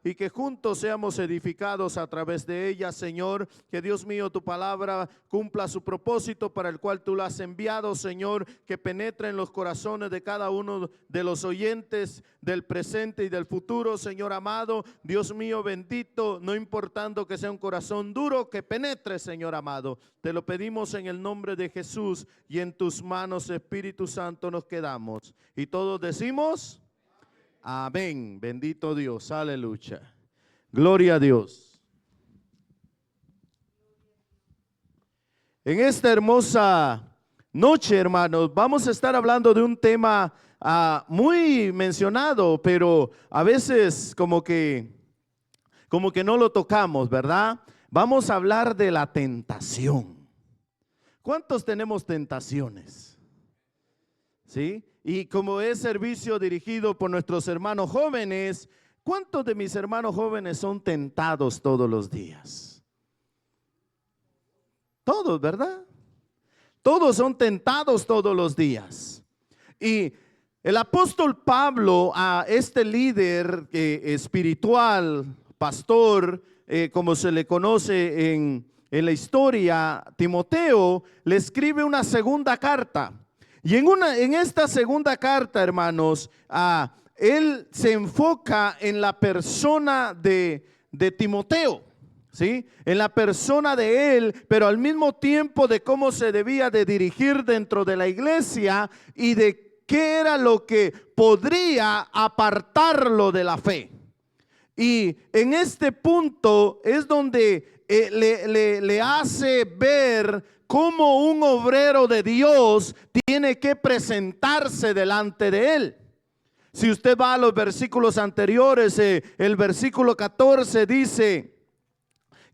y que juntos seamos edificados a través de ella, Señor. Que Dios mío, tu palabra cumpla su propósito para el cual tú la has enviado, Señor, que penetre en los corazones de cada uno de los oyentes del presente y del futuro, Señor amado. Dios mío bendito, no importando que sea un corazón duro, que penetre, Señor amado. Te lo pedimos en el nombre de Jesús, y en tus manos, Espíritu Santo, nos quedamos. Y todos decimos amén. Bendito Dios, aleluya. Gloria a Dios. En esta hermosa noche, hermanos, vamos a estar hablando de un tema muy mencionado, pero a veces como que no lo tocamos, ¿verdad? Vamos a hablar de la tentación. ¿Cuántos tenemos tentaciones? ¿Sí? Y como es servicio dirigido por nuestros hermanos jóvenes, ¿cuántos de mis hermanos jóvenes son tentados todos los días? Todos, ¿verdad? Todos son tentados todos los días. Y el apóstol Pablo, a este líder espiritual, pastor, como se le conoce en la historia, Timoteo, le escribe una segunda carta. Y en esta segunda carta, hermanos, él se enfoca en la persona de Timoteo, ¿sí? En la persona de él, pero al mismo tiempo de cómo se debía de dirigir dentro de la iglesia y de qué era lo que podría apartarlo de la fe. Y en este punto es donde le hace ver cómo un obrero de Dios tiene que presentarse delante de él. Si usted va a los versículos anteriores, el versículo 14 dice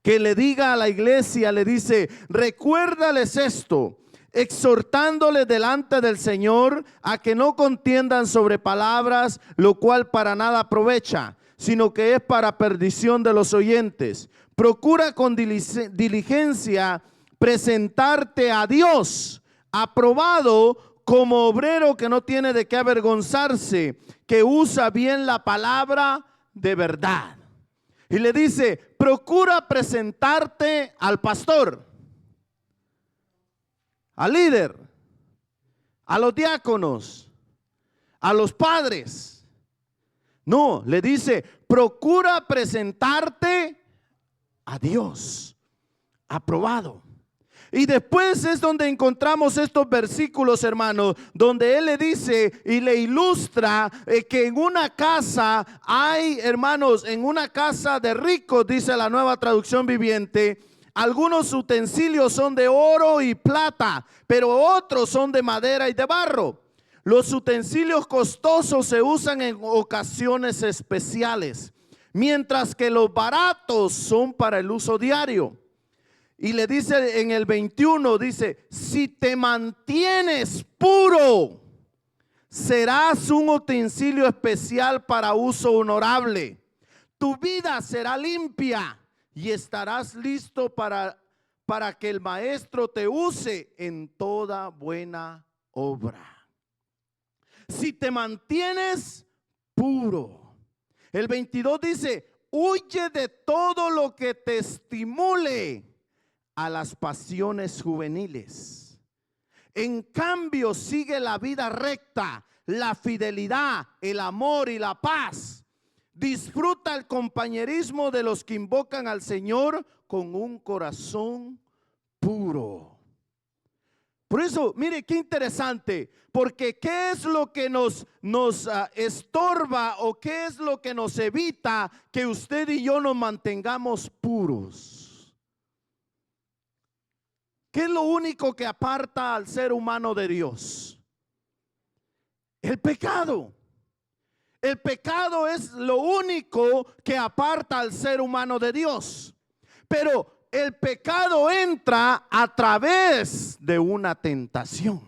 que le diga a la iglesia, le dice: recuérdales esto, exhortándoles delante del Señor a que no contiendan sobre palabras, lo cual para nada aprovecha, sino que es para perdición de los oyentes. Procura con diligencia presentarte a Dios aprobado, como obrero que no tiene de qué avergonzarse, que usa bien la palabra de verdad. Y le dice: procura presentarte al pastor, al líder, a los diáconos, a los padres. No, le dice: procura presentarte a Dios aprobado. Y después es donde encontramos estos versículos, hermanos, donde él le dice y le ilustra que en una casa hay, hermanos, en una casa de ricos, dice la Nueva Traducción Viviente, algunos utensilios son de oro y plata, pero otros son de madera y de barro. Los utensilios costosos se usan en ocasiones especiales, mientras que los baratos son para el uso diario. Y le dice en el 21, dice: si te mantienes puro, serás un utensilio especial para uso honorable. Tu vida será limpia y estarás listo para que el maestro te use en toda buena obra. Si te mantienes puro. El 22 dice: huye de todo lo que te estimule a las pasiones juveniles. En cambio, sigue la vida recta, la fidelidad, el amor y la paz. Disfruta el compañerismo de los que invocan al Señor con un corazón puro. Por eso, mire qué interesante, porque ¿qué es lo que nos estorba o qué es lo que nos evita que usted y yo nos mantengamos puros? ¿Qué es lo único que aparta al ser humano de Dios? El pecado. El pecado es lo único que aparta al ser humano de Dios. Pero el pecado entra a través de una tentación.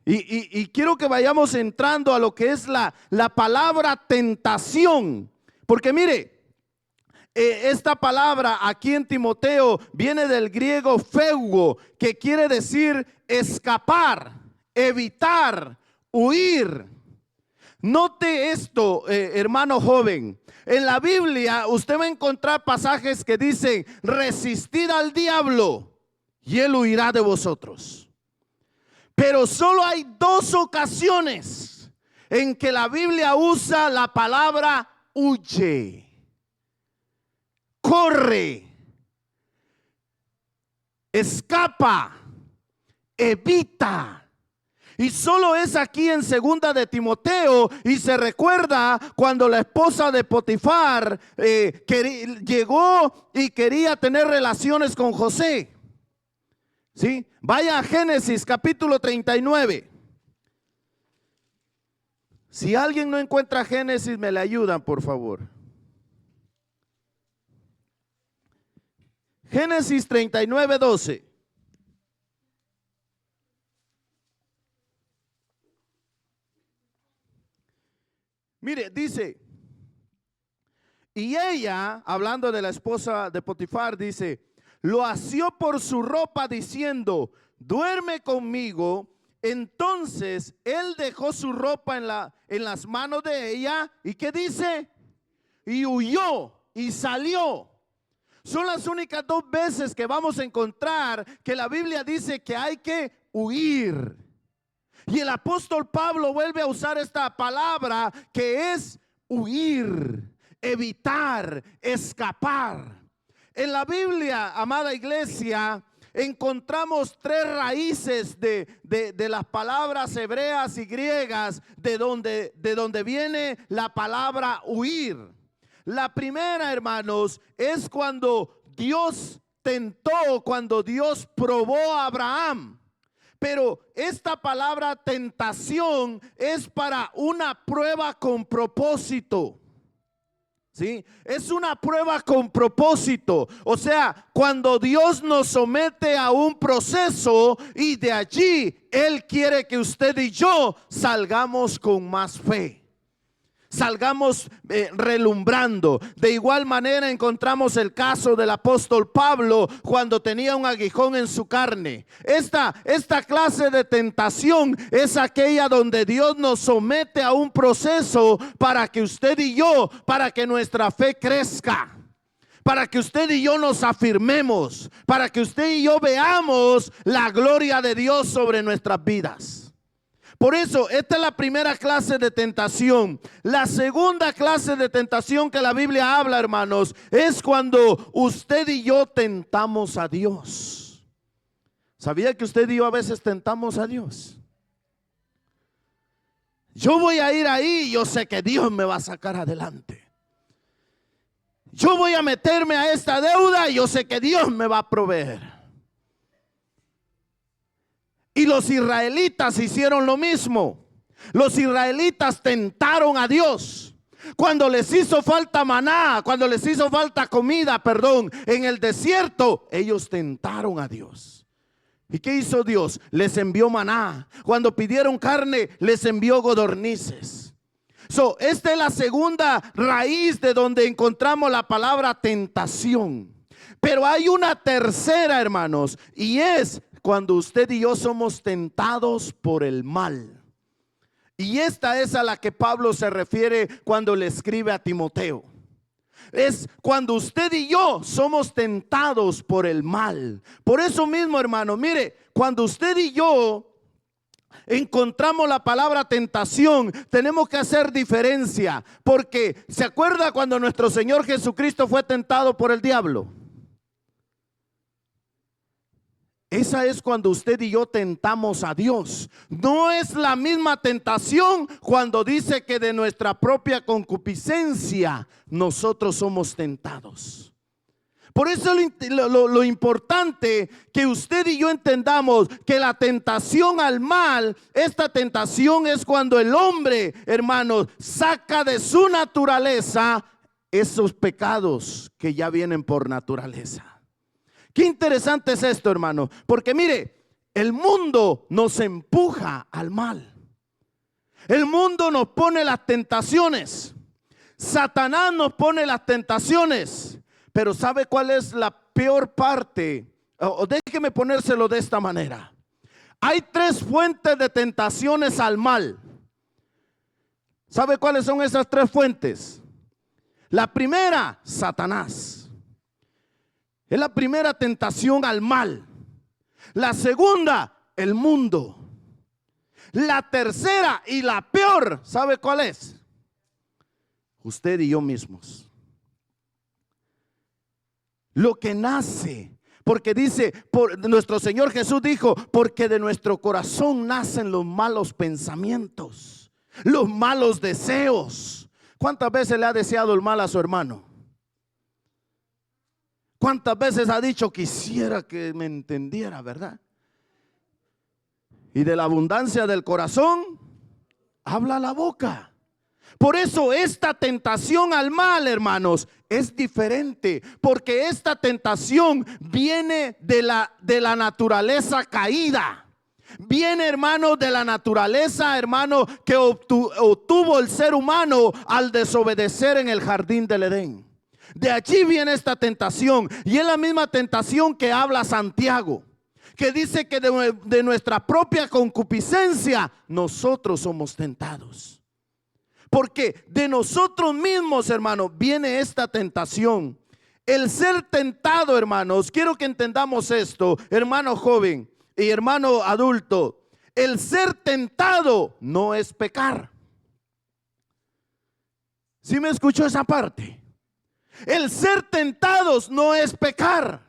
Y quiero que vayamos entrando a lo que es la palabra tentación. Porque mire, esta palabra aquí en Timoteo viene del griego feugo, que quiere decir escapar, evitar, huir. Note esto, hermano joven. En la Biblia usted va a encontrar pasajes que dicen: resistid al diablo y él huirá de vosotros. Pero solo hay dos ocasiones en que la Biblia usa la palabra huye, corre, escapa, evita. Y solo es aquí en 2 de Timoteo. Y se recuerda cuando la esposa de Potifar llegó y quería tener relaciones con José. ¿Sí? Vaya a Génesis capítulo 39. Si alguien no encuentra Génesis, me le ayudan, por favor. Génesis 39, 12. Mire, dice: y ella, hablando de la esposa de Potifar, dice: lo asió por su ropa diciendo: duerme conmigo. Entonces él dejó su ropa en las manos de ella. ¿Y qué dice? Y huyó y salió. Son las únicas dos veces que vamos a encontrar que la Biblia dice que hay que huir. Y el apóstol Pablo vuelve a usar esta palabra, que es huir, evitar, escapar. En la Biblia, amada iglesia, encontramos tres raíces de las palabras hebreas y griegas de donde viene la palabra huir. La primera, hermanos, es cuando Dios tentó, cuando Dios probó a Abraham. Pero esta palabra tentación es para una prueba con propósito. ¿Sí? Es una prueba con propósito. O sea, cuando Dios nos somete a un proceso y de allí Él quiere que usted y yo salgamos con más fe, salgamos relumbrando. De igual manera encontramos el caso del apóstol Pablo cuando tenía un aguijón en su carne. Esta clase de tentación es aquella donde Dios nos somete a un proceso para que usted y yo, para que nuestra fe crezca, para que usted y yo nos afirmemos, para que usted y yo veamos la gloria de Dios sobre nuestras vidas. Por eso, esta es la primera clase de tentación. La segunda clase de tentación que la Biblia habla, hermanos, es cuando usted y yo tentamos a Dios. ¿Sabía que usted y yo a veces tentamos a Dios? Yo voy a ir ahí y yo sé que Dios me va a sacar adelante. Yo voy a meterme a esta deuda y yo sé que Dios me va a proveer. Y los israelitas hicieron lo mismo. Los israelitas tentaron a Dios. Cuando les hizo falta maná, cuando les hizo falta comida, en el desierto, ellos tentaron a Dios. ¿Y qué hizo Dios? Les envió maná. Cuando pidieron carne, les envió codornices. Esta es la segunda raíz de donde encontramos la palabra tentación. Pero hay una tercera, hermanos, y es cuando usted y yo somos tentados por el mal. Y esta es a la que Pablo se refiere cuando le escribe a Timoteo. Es cuando usted y yo somos tentados por el mal. Por eso mismo, hermano, mire, cuando usted y yo encontramos la palabra tentación, tenemos que hacer diferencia. Porque ¿se acuerda cuando nuestro Señor Jesucristo fue tentado por el diablo? Esa es cuando usted y yo tentamos a Dios. No es la misma tentación cuando dice que de nuestra propia concupiscencia nosotros somos tentados. Por eso lo importante que usted y yo entendamos que la tentación al mal, esta tentación es cuando el hombre, hermanos, saca de su naturaleza esos pecados que ya vienen por naturaleza. Qué interesante es esto, hermano, porque mire, el mundo nos empuja al mal. El mundo nos pone las tentaciones. Satanás nos pone las tentaciones. Pero ¿sabe cuál es la peor parte? Déjeme ponérselo de esta manera. Hay tres fuentes de tentaciones al mal. ¿Sabe cuáles son esas tres fuentes? La primera, Satanás. Es la primera tentación al mal. La segunda, el mundo. La tercera y la peor, ¿sabe cuál es? Usted y yo mismos. Lo que nace. Porque dice, nuestro Señor Jesús dijo, porque de nuestro corazón nacen los malos pensamientos, los malos deseos. ¿Cuántas veces le ha deseado el mal a su hermano? ¿Cuántas veces ha dicho, quisiera que me entendiera, verdad? Y de la abundancia del corazón habla la boca. Por eso esta tentación al mal, hermanos, es diferente, porque esta tentación viene de la naturaleza caída. Viene, hermano, de la naturaleza, hermano, que obtuvo el ser humano al desobedecer en el jardín del Edén. De allí viene esta tentación, y es la misma tentación que habla Santiago, que dice que de nuestra propia concupiscencia nosotros somos tentados. Porque de nosotros mismos, hermanos, viene esta tentación. El ser tentado, hermanos, quiero que entendamos esto, hermano joven y hermano adulto. El ser tentado no es pecar. ¿Sí me escuchó esa parte? El ser tentados no es pecar.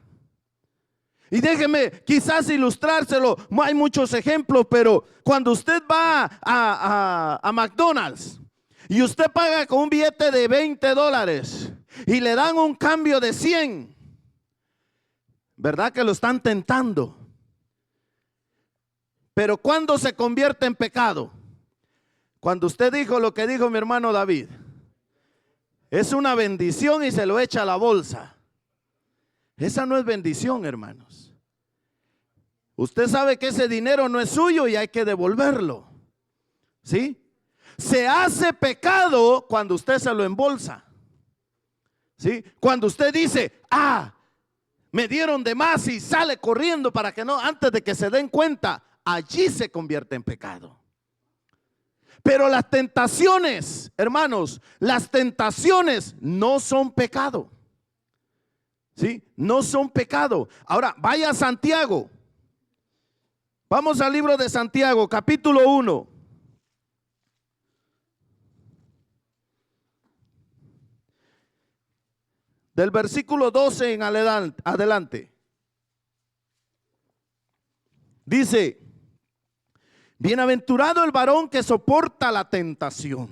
Y déjeme quizás ilustrárselo. Hay muchos ejemplos, pero cuando usted va a McDonald's y usted paga con un billete de $20 y le dan un cambio de 100, ¿verdad que lo están tentando? Pero ¿cuándo se convierte en pecado? Cuando usted dijo lo que dijo mi hermano David. Es una bendición y se lo echa a la bolsa. Esa no es bendición, hermanos. Usted sabe que ese dinero no es suyo y hay que devolverlo. ¿Sí? Se hace pecado cuando usted se lo embolsa. ¿Sí? Cuando usted dice, me dieron de más, y sale corriendo para que no, antes de que se den cuenta, allí se convierte en pecado. Pero las tentaciones, hermanos, las tentaciones no son pecado. ¿Sí? No son pecado. Ahora, vaya a Santiago. Vamos al libro de Santiago, capítulo 1. Del versículo 12 en adelante. Dice, bienaventurado el varón que soporta la tentación,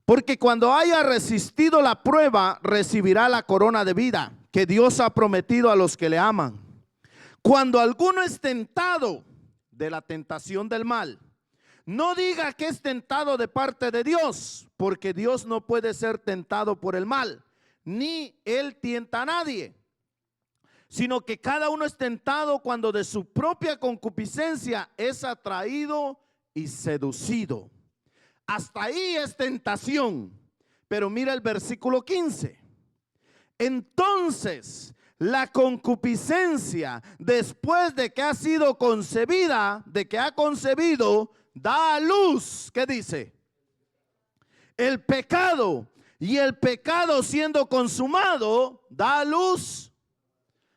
porque cuando haya resistido la prueba, recibirá la corona de vida que Dios ha prometido a los que le aman. Cuando alguno es tentado de la tentación del mal, no diga que es tentado de parte de Dios, porque Dios no puede ser tentado por el mal, ni él tienta a nadie, sino que cada uno es tentado cuando de su propia concupiscencia es atraído y seducido. Hasta ahí es tentación. Pero mira el versículo 15. Entonces la concupiscencia, después de que ha sido concebida, de que ha concebido, da a luz, ¿qué dice? El pecado. Y el pecado, siendo consumado, da a luz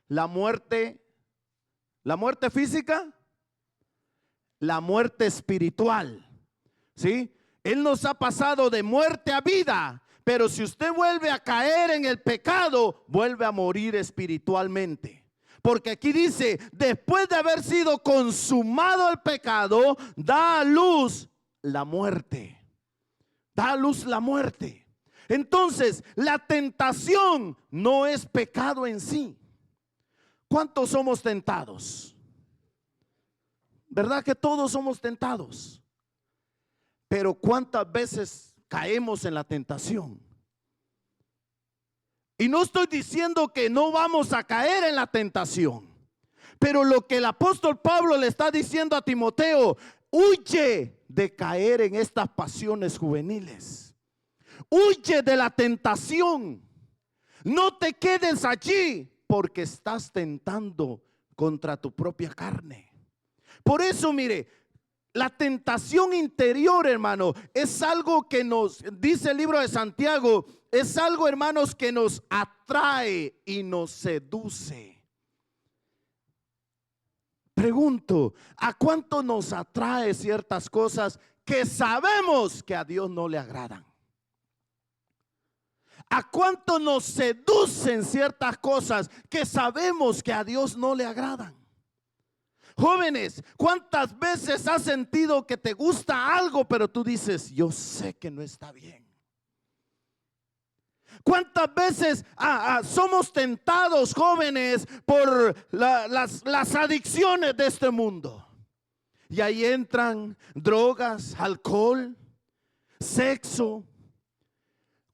la muerte. ¿La muerte física? La muerte espiritual. ¿Sí? Él nos ha pasado de muerte a vida. Pero si usted vuelve a caer en el pecado, vuelve a morir espiritualmente. Porque aquí dice, después de haber sido consumado el pecado, da a luz la muerte. Da a luz la muerte. Entonces, la tentación no es pecado en sí. ¿Cuántos somos tentados? ¿Verdad que todos somos tentados? Pero ¿cuántas veces caemos en la tentación? Y no estoy diciendo que no vamos a caer en la tentación, pero lo que el apóstol Pablo le está diciendo a Timoteo, huye de caer en estas pasiones juveniles. Huye de la tentación. No te quedes allí porque estás tentando contra tu propia carne. Por eso, mire, La tentación interior, hermano, es algo que nos, dice el libro de Santiago, es algo, hermanos, que nos atrae y nos seduce. Pregunto, ¿a cuánto nos atrae ciertas cosas que sabemos que a Dios no le agradan? ¿A cuánto nos seducen ciertas cosas que sabemos que a Dios no le agradan? Jóvenes, ¿cuántas veces has sentido que te gusta algo, pero tú dices, yo sé que no está bien? ¿Cuántas veces somos tentados, jóvenes, por las adicciones de este mundo? Y ahí entran drogas, alcohol, sexo.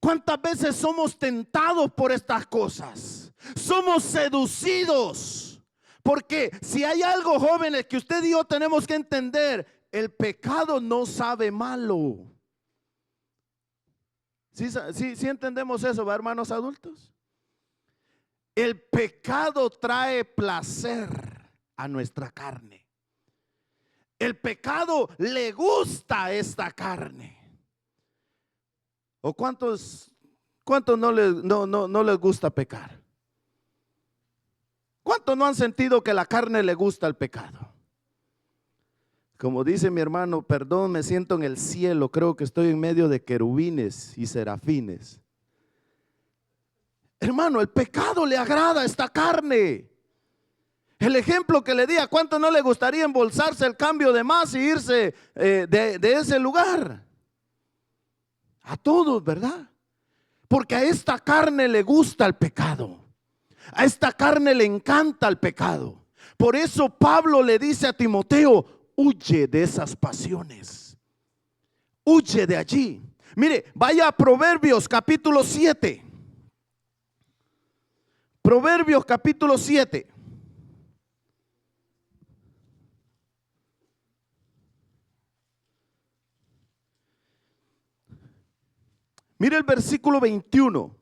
¿Cuántas veces somos tentados por estas cosas? Somos seducidos. Porque si hay algo, jóvenes, que usted y yo tenemos que entender, el pecado no sabe malo. ¿Sí entendemos eso, ¿va, hermanos adultos? El pecado trae placer a nuestra carne. El pecado le gusta a esta carne. ¿O cuántos no les gusta pecar? ¿Cuántos no han sentido que la carne le gusta el pecado? Como dice mi hermano, perdón, me siento en el cielo, creo que estoy en medio de querubines y serafines. Hermano, el pecado le agrada a esta carne. El ejemplo que le di, ¿a cuánto no le gustaría embolsarse el cambio de más y irse de ese lugar? A todos, ¿verdad? Porque a esta carne le gusta el pecado. A esta carne le encanta el pecado. Por eso Pablo le dice a Timoteo, huye de esas pasiones. Huye de allí. Mire, vaya a Proverbios capítulo 7. Proverbios capítulo 7. Mire el versículo 21.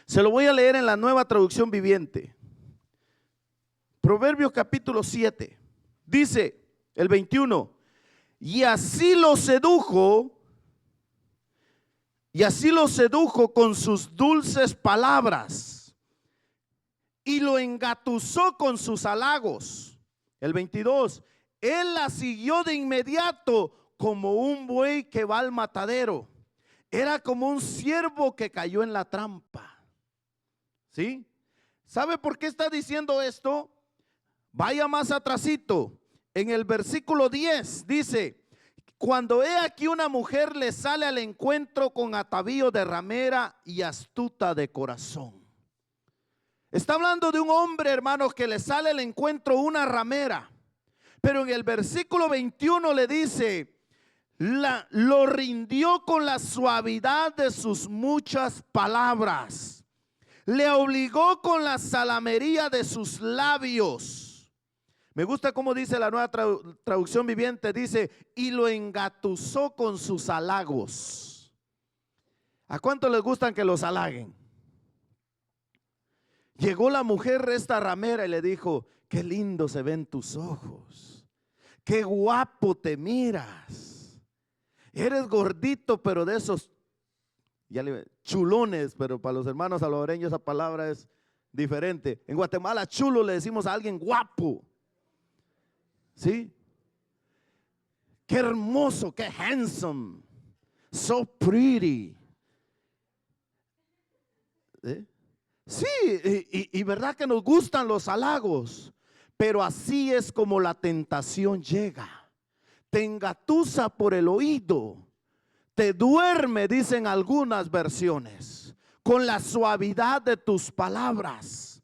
Se lo voy a leer en la Nueva Traducción Viviente. Proverbios capítulo 7. Dice el 21. Y así lo sedujo con sus dulces palabras y lo engatusó con sus halagos. El 22. Él la siguió de inmediato como un buey que va al matadero. Era como un ciervo que cayó en la trampa. ¿Sí? ¿Sabe por qué está diciendo esto? Vaya más atrasito. En el versículo 10 dice, cuando he aquí una mujer le sale al encuentro con atavío de ramera y astuta de corazón. Está hablando de un hombre, hermanos, que le sale al encuentro una ramera. Pero en el versículo 21 le dice, lo rindió con la suavidad de sus muchas palabras. Le obligó con la salamería de sus labios. Me gusta cómo dice la Nueva Traducción Viviente. Dice, y lo engatusó con sus halagos. ¿A cuánto les gustan que los halaguen? Llegó la mujer, esta ramera, y le dijo, qué lindo se ven tus ojos. Qué guapo te miras. Eres gordito, pero de esos chulones, pero para los hermanos salvadoreños esa palabra es diferente. En Guatemala chulo le decimos a alguien guapo. ¿Sí? Qué hermoso, qué handsome, so pretty. ¿Sí? Sí, y verdad que nos gustan los halagos, pero así es como la tentación llega. Te engatusa por el oído. Te duerme, dicen algunas versiones, con la suavidad de tus palabras.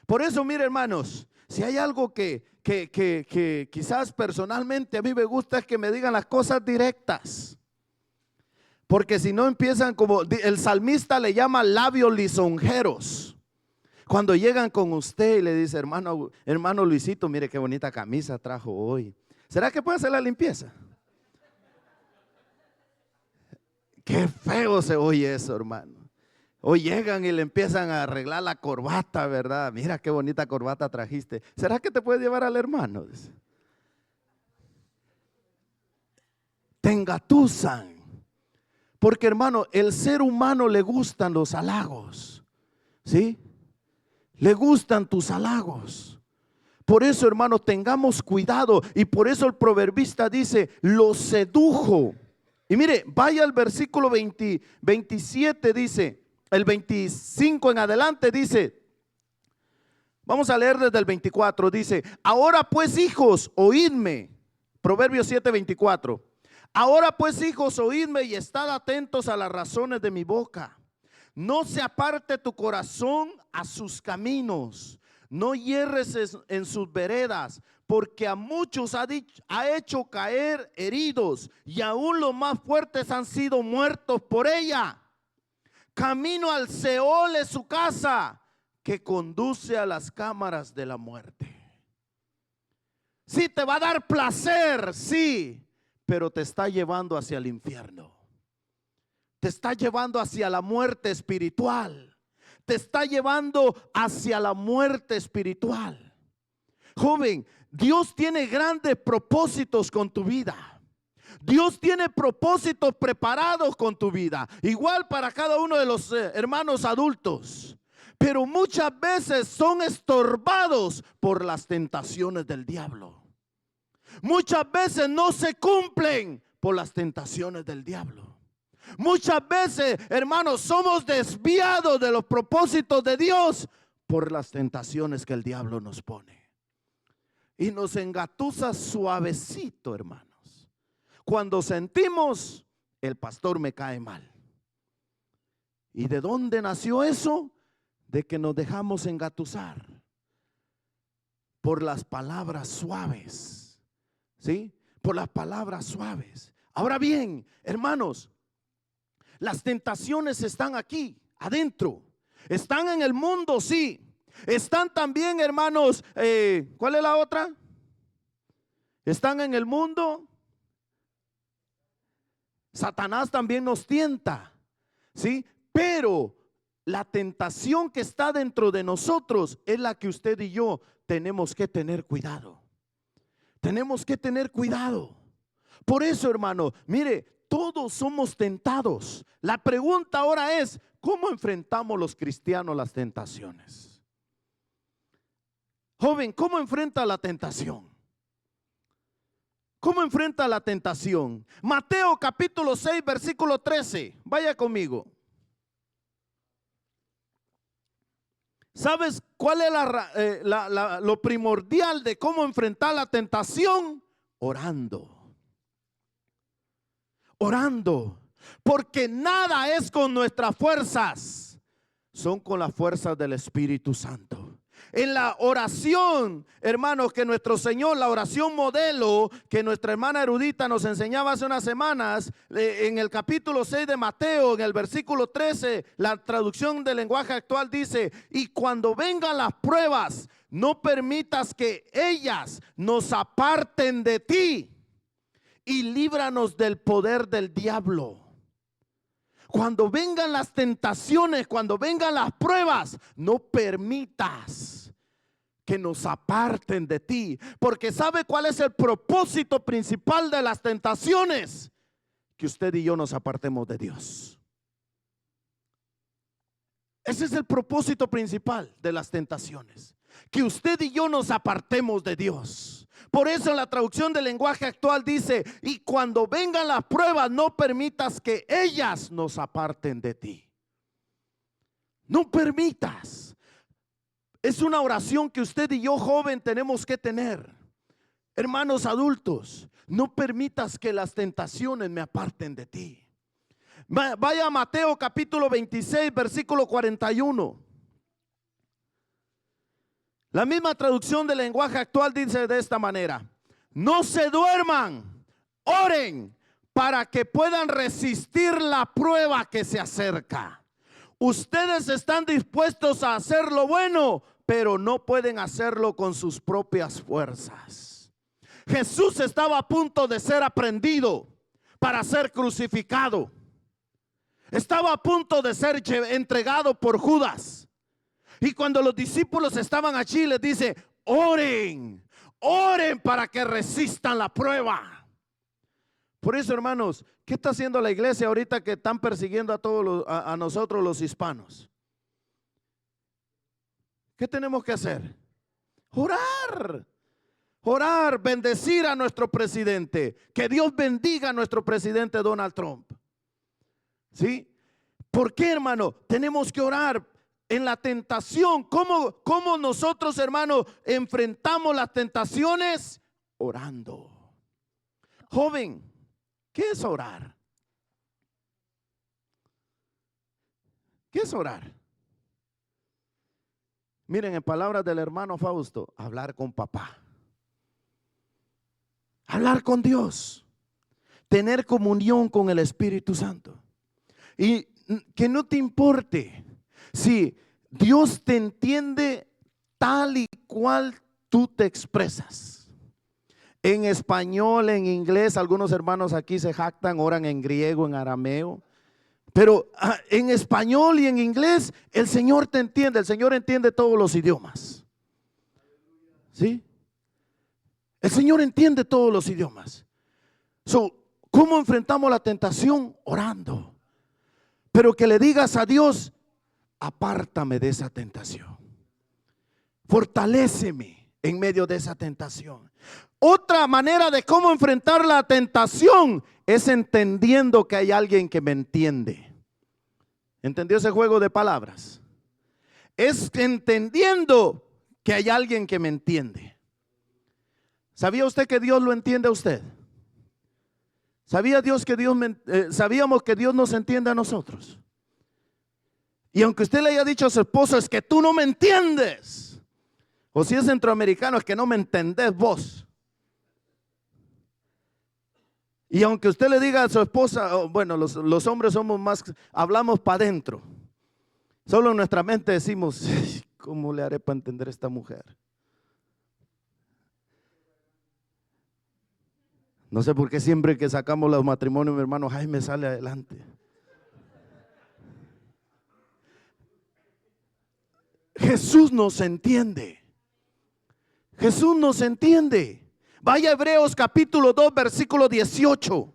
Por eso, mire, hermanos, si hay algo que quizás personalmente a mí me gusta, es que me digan las cosas directas. Porque si no empiezan, como el salmista le llama, labios lisonjeros. Cuando llegan con usted y le dice, hermano Luisito, mire qué bonita camisa trajo hoy. ¿Será que puede hacer la limpieza? Qué feo se oye eso, hermano. Hoy llegan y le empiezan a arreglar la corbata, ¿verdad? Mira qué bonita corbata trajiste. ¿Será que te puedes llevar al hermano? te engatusan. Porque, hermano, el ser humano le gustan los halagos, ¿sí? Le gustan tus halagos. Por eso, hermano, tengamos cuidado. Y por eso el proverbista dice, lo sedujo. Y mire, vaya al versículo 27, dice, el 25 en adelante dice, vamos a leer desde el 24, dice, ahora pues hijos, oídme. Proverbios 7:24. Ahora pues hijos, oídme y estad atentos a las razones de mi boca. No se aparte tu corazón a sus caminos, no hierres en sus veredas, porque a muchos ha hecho caer heridos y aún los más fuertes han sido muertos por ella. Camino al Seol es su casa, que conduce a las cámaras de la muerte. Sí, te va a dar placer, sí, pero te está llevando hacia el infierno. Te está llevando hacia la muerte espiritual. Te está llevando hacia la muerte espiritual. Joven, Dios tiene grandes propósitos con tu vida. Dios tiene propósitos preparados con tu vida. Igual para cada uno de los hermanos adultos. Pero muchas veces son estorbados por las tentaciones del diablo. Muchas veces no se cumplen por las tentaciones del diablo. Muchas veces, hermanos, somos desviados de los propósitos de Dios por las tentaciones que el diablo nos pone. Y nos engatusa suavecito, hermanos. Cuando sentimos, el pastor me cae mal. ¿Y de dónde nació eso? De que nos dejamos engatusar por las palabras suaves, ¿sí? Por las palabras suaves. Ahora bien, hermanos, las tentaciones están aquí, adentro. Están en el mundo, sí. Están también, hermanos, ¿cuál es la otra? Están en el mundo. Satanás también nos tienta, ¿sí? Pero la tentación que está dentro de nosotros es la que usted y yo tenemos que tener cuidado. Tenemos que tener cuidado. Por eso, hermano, mire, todos somos tentados. La pregunta ahora es, ¿cómo enfrentamos los cristianos las tentaciones? Joven, ¿cómo enfrenta la tentación? ¿Cómo enfrenta la tentación? Mateo capítulo 6, versículo 13. Vaya conmigo. ¿Sabes cuál es lo primordial de cómo enfrentar la tentación? Orando. Orando. Porque nada es con nuestras fuerzas, son con las fuerzas del Espíritu Santo. En la oración, hermanos, que nuestro Señor, la oración modelo que nuestra hermana erudita nos enseñaba hace unas semanas, en el capítulo 6 de Mateo, en el versículo 13, la traducción del lenguaje actual dice: y cuando vengan las pruebas, no permitas que ellas nos aparten de ti, y líbranos del poder del diablo. Cuando vengan las tentaciones, cuando vengan las pruebas, no permitas que nos aparten de ti. Porque ¿sabe cuál es el propósito principal de las tentaciones? Que usted y yo nos apartemos de Dios. Ese es el propósito principal de las tentaciones. Que usted y yo nos apartemos de Dios. Por eso en la traducción del lenguaje actual dice: y cuando vengan las pruebas, no permitas que ellas nos aparten de ti. No permitas. Es una oración que usted y yo, joven, tenemos que tener. Hermanos adultos, no permitas que las tentaciones me aparten de ti. Vaya a Mateo capítulo 26, versículo 41. La misma traducción del lenguaje actual dice de esta manera: no se duerman, oren para que puedan resistir la prueba que se acerca. Ustedes están dispuestos a hacer lo bueno, pero no pueden hacerlo con sus propias fuerzas. Jesús estaba a punto de ser aprehendido para ser crucificado. Estaba a punto de ser entregado por Judas. Y cuando los discípulos estaban allí, les dice: oren, oren para que resistan la prueba. Por eso, hermanos, ¿qué está haciendo la iglesia ahorita que están persiguiendo a todos a nosotros los hispanos? ¿Qué tenemos que hacer? Orar. Orar, bendecir a nuestro presidente. Que Dios bendiga a nuestro presidente Donald Trump. ¿Sí? ¿Por qué, hermano? Tenemos que orar en la tentación. ¿Cómo nosotros, hermano, enfrentamos las tentaciones? Orando. Joven, ¿qué es orar? ¿Qué es orar? Miren, en palabras del hermano Fausto, hablar con papá. Hablar con Dios. Tener comunión con el Espíritu Santo. Y que no te importe si Dios te entiende tal y cual tú te expresas. En español, en inglés, algunos hermanos aquí se jactan, oran en griego, en arameo. Pero en español y en inglés, el Señor te entiende, el Señor entiende todos los idiomas. ¿Sí? El Señor entiende todos los idiomas. ¿Cómo enfrentamos la tentación? Orando. Pero que le digas a Dios, apártame de esa tentación. Fortaléceme en medio de esa tentación. Otra manera de cómo enfrentar la tentación es entendiendo que hay alguien que me entiende. ¿Entendió ese juego de palabras? Es entendiendo que hay alguien que me entiende. ¿Sabía usted que Dios lo entiende a usted? ¿Sabíamos que Dios nos entiende a nosotros? Y aunque usted le haya dicho a su esposo, es que tú no me entiendes. O si es centroamericano, es que no me entendés vos. Y aunque usted le diga a su esposa, bueno, los hombres somos más, hablamos para adentro. Solo en nuestra mente decimos, ¿cómo le haré para entender a esta mujer? No sé por qué siempre que sacamos los matrimonios, mi hermano Jaime sale adelante. Jesús nos entiende. Jesús nos entiende. Vaya a Hebreos capítulo 2, versículo 18.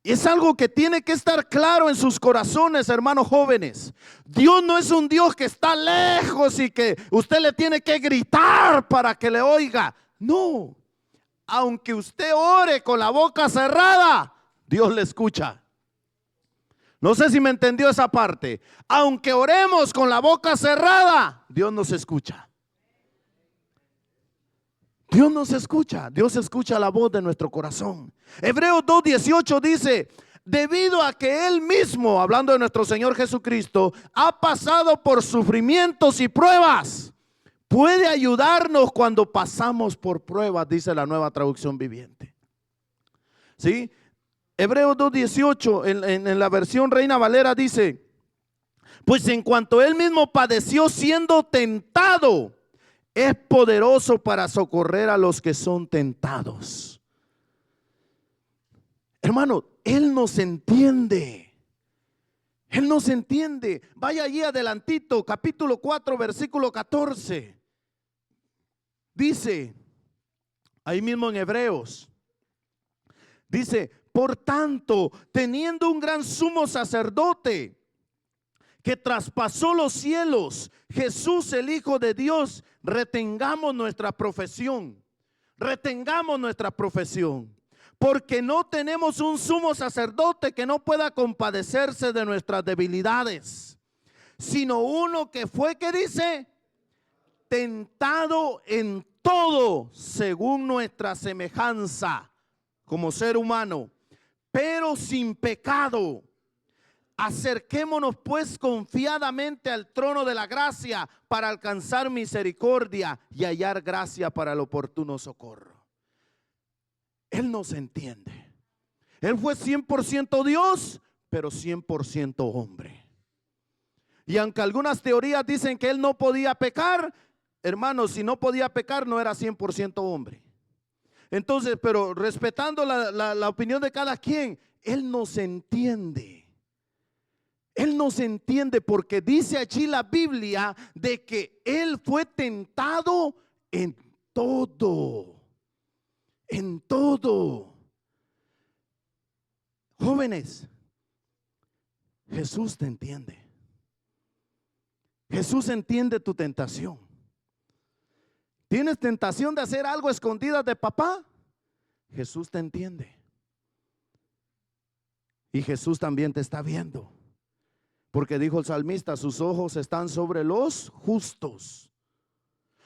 Y es algo que tiene que estar claro en sus corazones, hermanos jóvenes. Dios no es un Dios que está lejos y que usted le tiene que gritar para que le oiga. No. Aunque usted ore con la boca cerrada, Dios le escucha. No sé si me entendió esa parte. Aunque oremos con la boca cerrada, Dios nos escucha. Dios nos escucha. Dios escucha la voz de nuestro corazón. Hebreos 2:18 dice: debido a que Él mismo, hablando de nuestro Señor Jesucristo, ha pasado por sufrimientos y pruebas, puede ayudarnos cuando pasamos por pruebas, dice la Nueva Traducción Viviente. ¿Sí? Hebreos 2:18 en la versión Reina Valera dice: pues en cuanto Él mismo padeció siendo tentado, es poderoso para socorrer a los que son tentados. Hermano, Él nos entiende. Él nos entiende. Vaya allí adelantito, capítulo 4, versículo 14. Dice, ahí mismo en Hebreos, dice: por tanto, teniendo un gran sumo sacerdote que traspasó los cielos, Jesús el Hijo de Dios, retengamos nuestra profesión. Retengamos nuestra profesión. Porque no tenemos un sumo sacerdote que no pueda compadecerse de nuestras debilidades, sino uno que fue, ¿qué dice? Tentado en todo según nuestra semejanza como ser humano, pero sin pecado. Acerquémonos pues confiadamente al trono de la gracia para alcanzar misericordia y hallar gracia para el oportuno socorro. Él nos entiende. Él fue 100% Dios, pero 100% hombre. Y aunque algunas teorías dicen que Él no podía pecar, hermanos, si no podía pecar no era 100% hombre. Entonces, pero respetando la opinión de cada quien, Él nos entiende. Él nos entiende porque dice allí la Biblia de que Él fue tentado en todo. En todo. Jóvenes, Jesús te entiende. Jesús entiende tu tentación. ¿Tienes tentación de hacer algo escondidas de papá? Jesús te entiende. Y Jesús también te está viendo. Porque dijo el salmista, sus ojos están sobre los justos.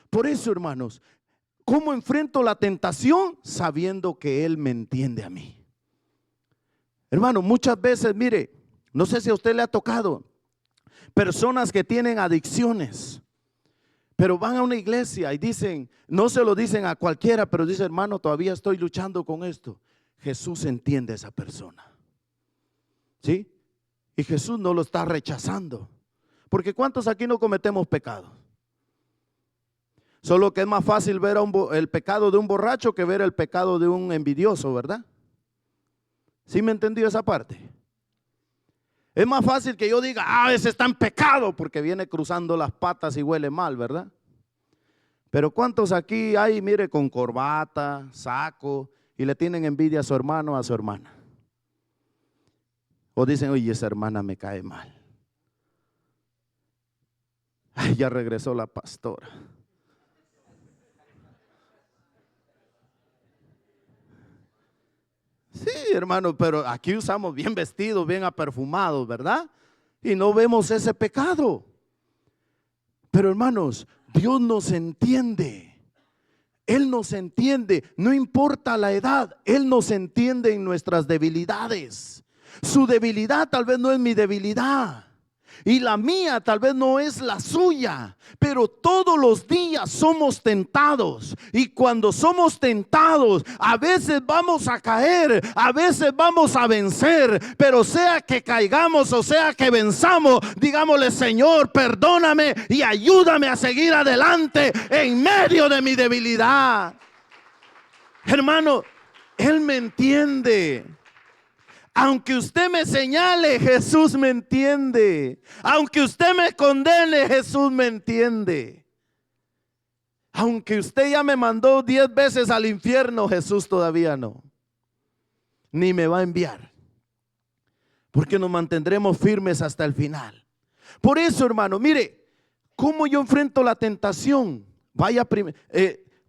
Por eso, hermanos, ¿cómo enfrento la tentación? Sabiendo que Él me entiende a mí. Hermano, muchas veces, mire, no sé si a usted le ha tocado personas que tienen adicciones, pero van a una iglesia y dicen, no se lo dicen a cualquiera, pero dice, hermano, todavía estoy luchando con esto. Jesús entiende a esa persona. ¿Sí? Y Jesús no lo está rechazando. Porque ¿cuántos aquí no cometemos pecado? Solo que es más fácil ver el pecado de un borracho que ver el pecado de un envidioso, ¿verdad? ¿Sí me entendió esa parte? Es más fácil que yo diga, ese está en pecado, porque viene cruzando las patas y huele mal, ¿verdad? Pero ¿cuántos aquí hay, mire, con corbata, saco, y le tienen envidia a su hermano o a su hermana? O dicen, oye, esa hermana me cae mal. Ay, ya regresó la pastora. Sí, hermano, pero aquí usamos bien vestidos, bien aperfumados, ¿verdad? Y no vemos ese pecado. Pero hermanos, Dios nos entiende. Él nos entiende, no importa la edad, Él nos entiende en nuestras debilidades. Su debilidad tal vez no es mi debilidad. Y la mía tal vez no es la suya, pero todos los días somos tentados. Y cuando somos tentados, a veces vamos a caer, a veces vamos a vencer. Pero sea que caigamos o sea que venzamos, digámosle, Señor, perdóname y ayúdame a seguir adelante en medio de mi debilidad. Hermano, Él me entiende. Aunque usted me señale, Jesús me entiende. Aunque usted me condene, Jesús me entiende. Aunque usted ya me mandó 10 veces al infierno, Jesús todavía no. Ni me va a enviar. Porque nos mantendremos firmes hasta el final. Por eso, hermano, mire, ¿cómo yo enfrento la tentación? Vaya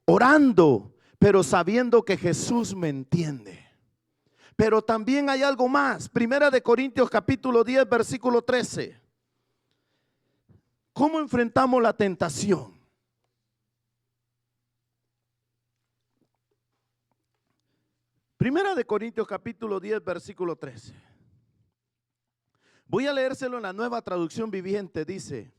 orando, pero sabiendo que Jesús me entiende. Pero también hay algo más. Primera de Corintios capítulo 10 versículo 13. ¿Cómo enfrentamos la tentación? Primera de Corintios capítulo 10 versículo 13. Voy a leérselo en la Nueva Traducción Viviente. Dice,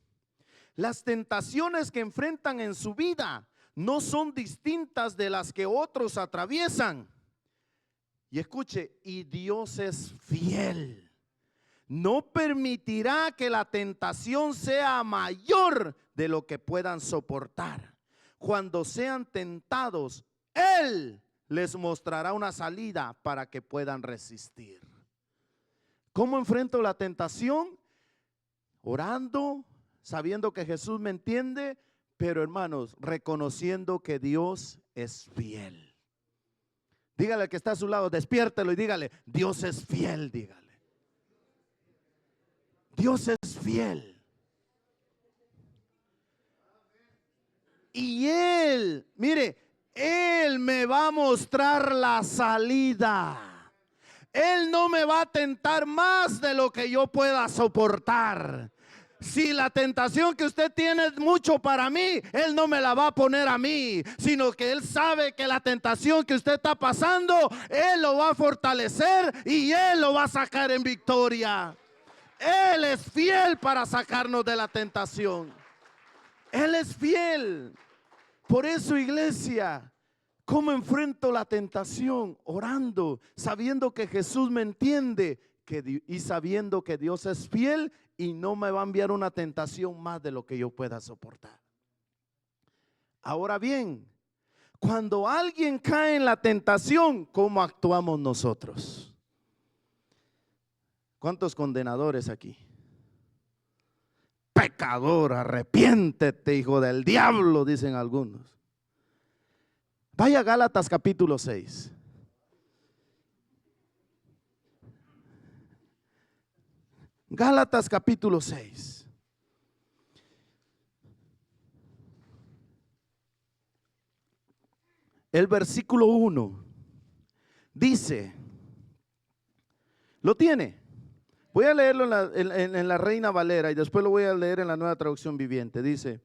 las tentaciones que enfrentan en su vida no son distintas de las que otros atraviesan. Y escuche, y Dios es fiel. No permitirá que la tentación sea mayor de lo que puedan soportar. Cuando sean tentados, Él les mostrará una salida para que puedan resistir. ¿Cómo enfrento la tentación? Orando, sabiendo que Jesús me entiende, pero hermanos, reconociendo que Dios es fiel. Dígale al que está a su lado, despiértelo y dígale, Dios es fiel, dígale. Dios es fiel. Y Él, mire, Él me va a mostrar la salida. Él no me va a tentar más de lo que yo pueda soportar. Si la tentación que usted tiene es mucho para mí, Él no me la va a poner a mí, sino que Él sabe que la tentación que usted está pasando, Él lo va a fortalecer y Él lo va a sacar en victoria. Él es fiel para sacarnos de la tentación. Él es fiel. Por eso, iglesia, ¿cómo enfrento la tentación? Orando, sabiendo que Jesús me entiende y sabiendo que Dios es fiel y no me va a enviar una tentación más de lo que yo pueda soportar. Ahora bien, cuando alguien cae en la tentación, ¿cómo actuamos nosotros? ¿Cuántos condenadores aquí? Pecador, arrepiéntete, hijo del diablo, dicen algunos. Vaya a Gálatas capítulo 6. Gálatas capítulo 6. El versículo 1 dice, ¿lo tiene? Voy a leerlo en la Reina Valera y después lo voy a leer en la Nueva Traducción Viviente. Dice,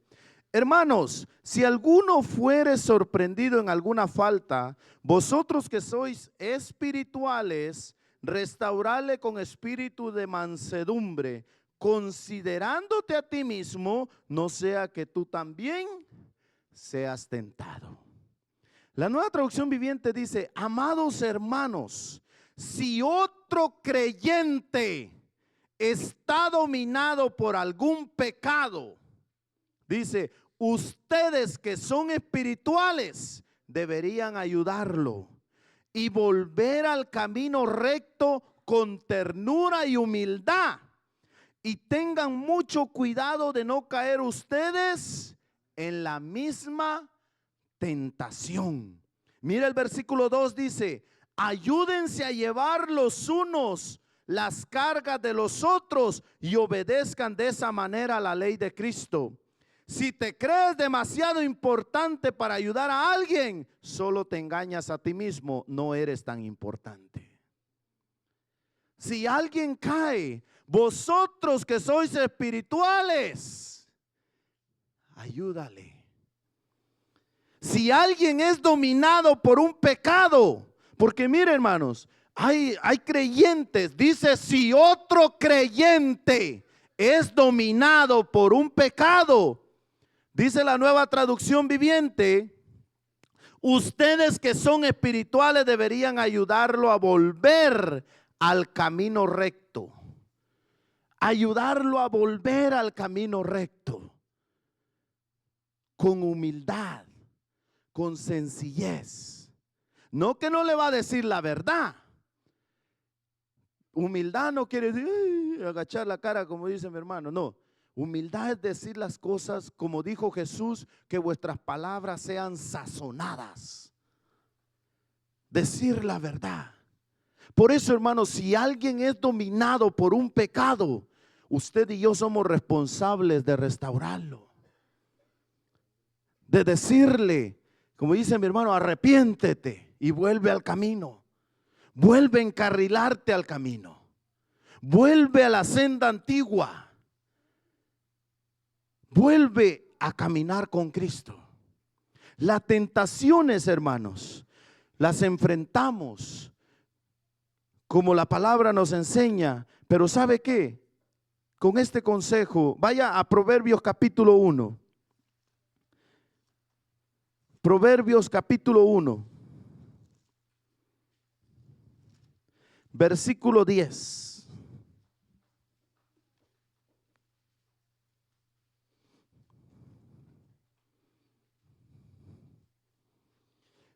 hermanos, si alguno fuere sorprendido en alguna falta, vosotros que sois espirituales, restaurarle con espíritu de mansedumbre, considerándote a ti mismo, no sea que tú también seas tentado. La Nueva Traducción Viviente dice, amados hermanos, si otro creyente está dominado por algún pecado, dice, ustedes que son espirituales deberían ayudarlo y volver al camino recto con ternura y humildad. Y tengan mucho cuidado de no caer ustedes en la misma tentación. Mira el versículo 2 dice, ayúdense a llevar los unos las cargas de los otros y obedezcan de esa manera la ley de Cristo. Si te crees demasiado importante para ayudar a alguien, solo te engañas a ti mismo, no eres tan importante. Si alguien cae, vosotros que sois espirituales, ayúdale. Si alguien es dominado por un pecado, porque mire hermanos, hay creyentes, dice, si otro creyente es dominado por un pecado, dice la Nueva Traducción Viviente, ustedes que son espirituales deberían ayudarlo a volver al camino recto. Ayudarlo a volver al camino recto. Con humildad, con sencillez. No que no le va a decir la verdad. Humildad no quiere decir agachar la cara como dice mi hermano, no. Humildad es decir las cosas como dijo Jesús, que vuestras palabras sean sazonadas. Decir la verdad. Por eso, hermanos, si alguien es dominado por un pecado, usted y yo somos responsables de restaurarlo. De decirle, como dice mi hermano, arrepiéntete y vuelve al camino. Vuelve a encarrilarte al camino. Vuelve a la senda antigua. Vuelve a caminar con Cristo. Las tentaciones, hermanos, las enfrentamos como la palabra nos enseña. Pero ¿sabe qué? Con este consejo, vaya a Proverbios capítulo 1. Proverbios capítulo 1. Versículo 10.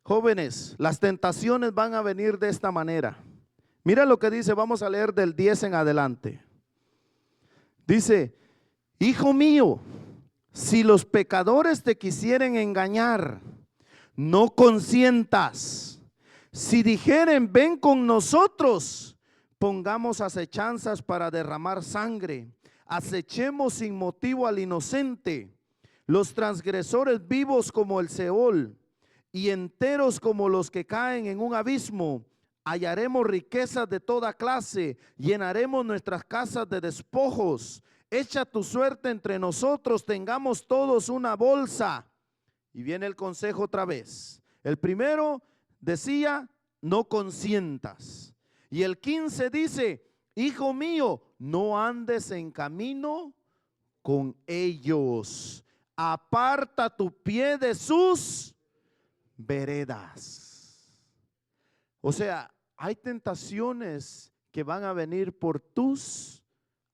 Jóvenes, las tentaciones van a venir de esta manera. Mira lo que dice, vamos a leer del 10 en adelante. Dice, hijo mío, si los pecadores te quisieren engañar, no consientas. Si dijeren, ven con nosotros, pongamos acechanzas para derramar sangre, acechemos sin motivo al inocente, los transgresores vivos como el Seol y enteros como los que caen en un abismo. Hallaremos riquezas de toda clase, llenaremos nuestras casas de despojos. Echa tu suerte entre nosotros, tengamos todos una bolsa. Y viene el consejo otra vez. El primero decía, no consientas. Y el 15 dice, hijo mío, no andes en camino con ellos. Aparta tu pie de sus veredas. O sea, hay tentaciones que van a venir por tus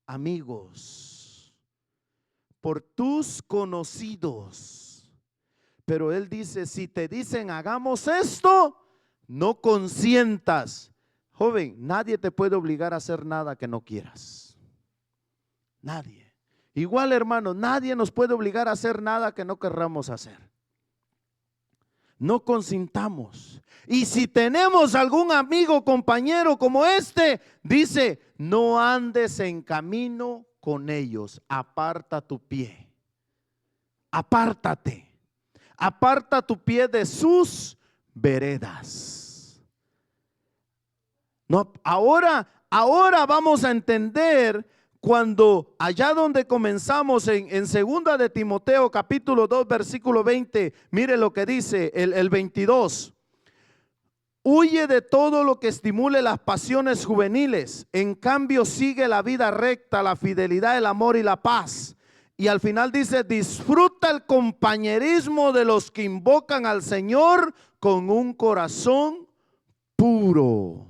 amigos, por tus conocidos. Pero él dice, si te dicen hagamos esto, no consientas. Joven, nadie te puede obligar a hacer nada que no quieras. Nadie. Igual, hermano, nadie nos puede obligar a hacer nada que no querramos hacer. no consintamos. Y si tenemos algún amigo, compañero como este, dice, no andes en camino con ellos, aparta tu pie. Apártate. Aparta tu pie de sus veredas. No, ahora vamos a entender cuando allá donde comenzamos en segunda de Timoteo capítulo 2 versículo 20, mire lo que dice el 22. Huye de todo lo que estimule las pasiones juveniles. En cambio sigue la vida recta, la fidelidad, el amor y la paz. Y al final dice, disfruta el compañerismo de los que invocan al Señor con un corazón puro.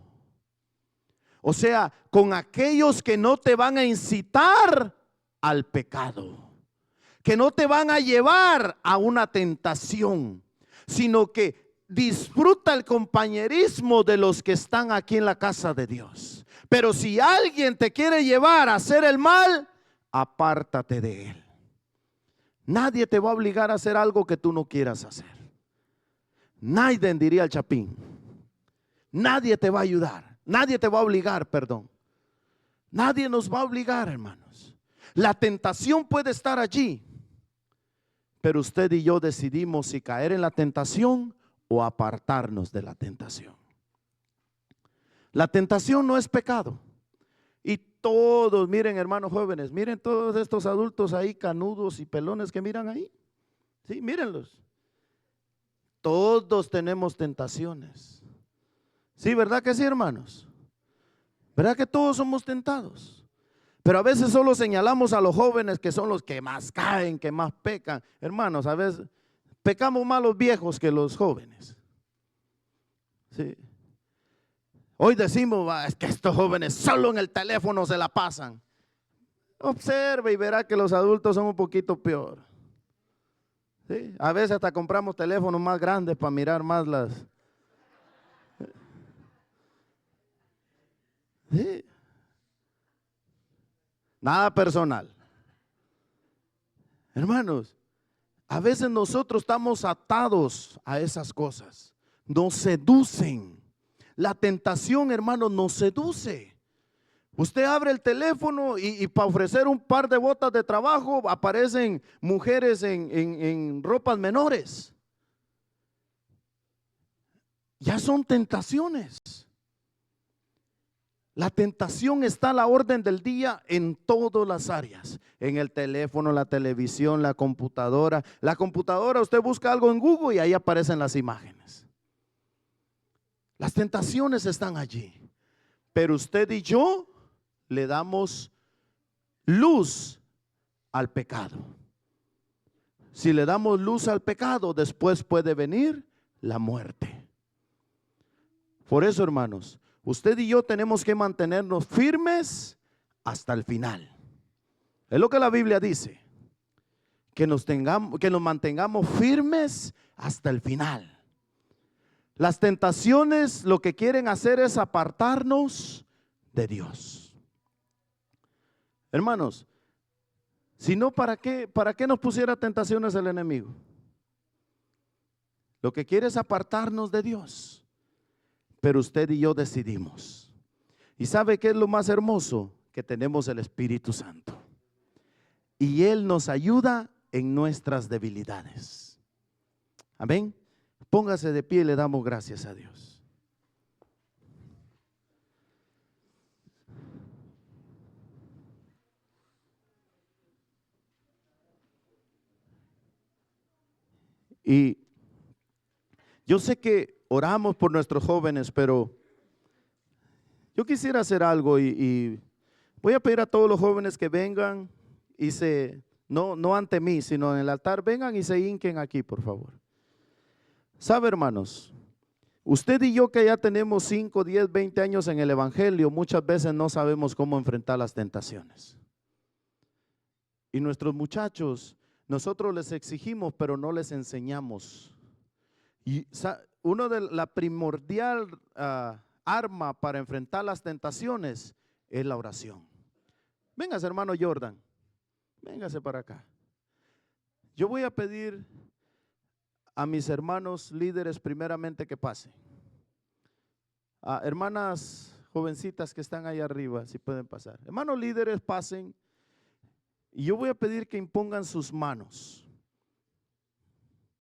O sea, con aquellos que no te van a incitar al pecado, que no te van a llevar a una tentación, sino que disfruta el compañerismo de los que están aquí en la casa de Dios. Pero si alguien te quiere llevar a hacer el mal, apártate de él. Nadie te va a obligar a hacer algo que tú no quieras hacer. Nadie, diría el Chapín. Nadie te va a ayudar. Nadie te va a obligar, perdón. Nadie nos va a obligar, hermanos. La tentación puede estar allí, pero usted y yo decidimos si caer en la tentación o apartarnos de la tentación. La tentación no es pecado. Y todos, miren hermanos jóvenes, miren todos estos adultos ahí canudos y pelones que miran ahí. Sí, mírenlos. Todos tenemos tentaciones. Sí, ¿verdad que sí, hermanos? ¿Verdad que todos somos tentados? Pero a veces solo señalamos a los jóvenes que son los que más caen, que más pecan. Hermanos, a veces pecamos más los viejos que los jóvenes. Sí. Hoy decimos, es que estos jóvenes solo en el teléfono se la pasan. Observe y verá que los adultos son un poquito peor. ¿Sí? A veces hasta compramos teléfonos más grandes para mirar más las... ¿Sí? Nada personal. Hermanos, a veces nosotros estamos atados a esas cosas. Nos seducen. La tentación, hermanos, nos seduce. Usted abre el teléfono y para ofrecer un par de botas de trabajo aparecen mujeres en ropas menores. Ya son tentaciones. La tentación está a la orden del día en todas las áreas. En el teléfono, la televisión, la computadora. La computadora, usted busca algo en Google y ahí aparecen las imágenes. Las tentaciones están allí. Pero usted y yo le damos luz al pecado. Si le damos luz al pecado, después puede venir la muerte. Por eso, hermanos, usted y yo tenemos que mantenernos firmes hasta el final. Es lo que la Biblia dice, que nos mantengamos firmes hasta el final. Las tentaciones lo que quieren hacer es apartarnos de Dios. Hermanos, si no, ¿para qué nos pusiera tentaciones el enemigo? Lo que quiere es apartarnos de Dios. Pero usted y yo decidimos. ¿Y sabe qué es lo más hermoso? Que tenemos el Espíritu Santo. Y Él nos ayuda en nuestras debilidades. Amén. Póngase de pie y le damos gracias a Dios. Y yo sé que oramos por nuestros jóvenes, pero yo quisiera hacer algo y voy a pedir a todos los jóvenes que vengan y no ante mí, sino en el altar, vengan y se hinquen aquí, por favor. ¿Sabe, hermanos? Usted y yo que ya tenemos 5, 10, 20 años en el Evangelio, muchas veces no sabemos cómo enfrentar las tentaciones. Y nuestros muchachos, nosotros les exigimos, pero no les enseñamos. Y uno de la primordial arma para enfrentar las tentaciones es la oración. Véngase, hermano Jordan, véngase para acá. Yo voy a pedir a mis hermanos líderes primeramente que pasen. Hermanas jovencitas que están ahí arriba, si pueden pasar. Hermanos líderes, pasen. Y yo voy a pedir que impongan sus manos.